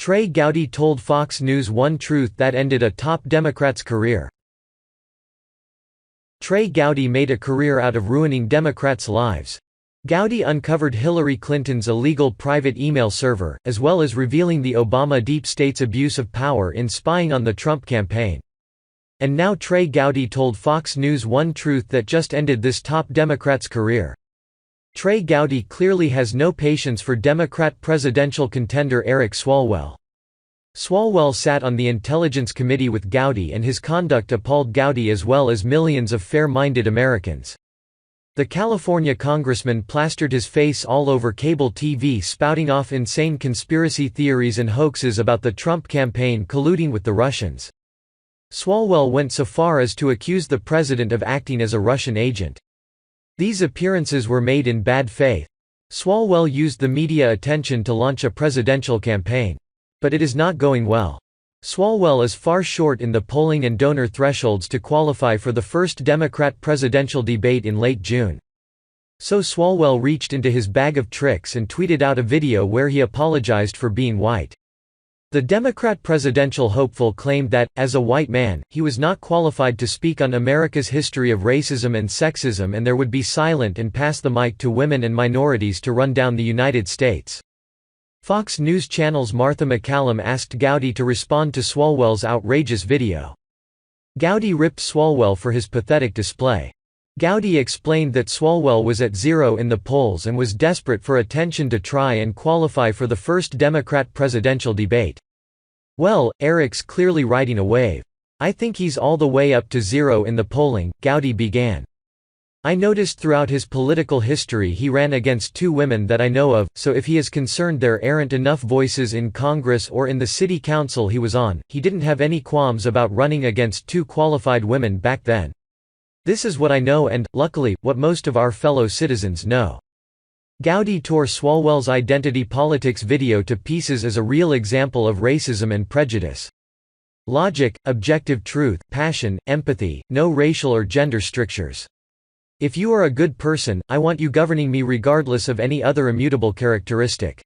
Trey Gowdy told Fox News one truth that ended a top Democrat's career. Trey Gowdy made a career out of ruining Democrats' lives. Gowdy uncovered Hillary Clinton's illegal private email server, as well as revealing the Obama deep state's abuse of power in spying on the Trump campaign. And now Trey Gowdy told Fox News one truth that just ended this top Democrat's career. Trey Gowdy clearly has no patience for Democrat presidential contender Eric Swalwell. Swalwell sat on the Intelligence Committee with Gowdy, and his conduct appalled Gowdy as well as millions of fair-minded Americans. The California Congressman plastered his face all over cable TV, spouting off insane conspiracy theories and hoaxes about the Trump campaign colluding with the Russians. Swalwell went so far as to accuse the president of acting as a Russian agent. These appearances were made in bad faith. Swalwell used the media attention to launch a presidential campaign. But it is not going well. Swalwell is far short in the polling and donor thresholds to qualify for the first Democrat presidential debate in late June. So Swalwell reached into his bag of tricks and tweeted out a video where he apologized for being white. The Democrat presidential hopeful claimed that, as a white man, he was not qualified to speak on America's history of racism and sexism, and there would be silent and pass the mic to women and minorities to run down the United States. Fox News Channel's Martha McCallum asked Gowdy to respond to Swalwell's outrageous video. Gowdy ripped Swalwell for his pathetic display. Gowdy explained that Swalwell was at zero in the polls and was desperate for attention to try and qualify for the first Democrat presidential debate. "Well, Eric's clearly riding a wave. I think he's all the way up to zero in the polling," Gowdy began. "I noticed throughout his political history he ran against two women that I know of, so if he is concerned there aren't enough voices in Congress or in the city council he was on, he didn't have any qualms about running against two qualified women back then. This is what I know and, luckily, what most of our fellow citizens know." Gowdy tore Swalwell's identity politics video to pieces as a real example of racism and prejudice. Logic, objective truth, passion, empathy, no racial or gender strictures. If you are a good person, I want you governing me regardless of any other immutable characteristic.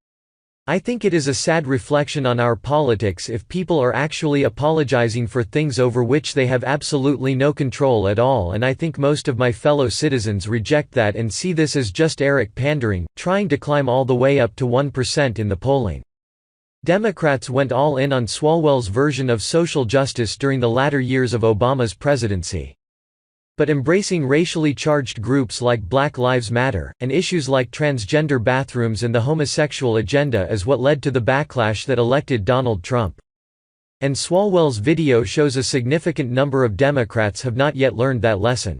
I think it is a sad reflection on our politics if people are actually apologizing for things over which they have absolutely no control at all, and I think most of my fellow citizens reject that and see this as just Eric pandering, trying to climb all the way up to 1% in the polling. Democrats went all in on Swalwell's version of social justice during the latter years of Obama's presidency. But embracing racially charged groups like Black Lives Matter, and issues like transgender bathrooms and the homosexual agenda is what led to the backlash that elected Donald Trump. And Swalwell's video shows a significant number of Democrats have not yet learned that lesson.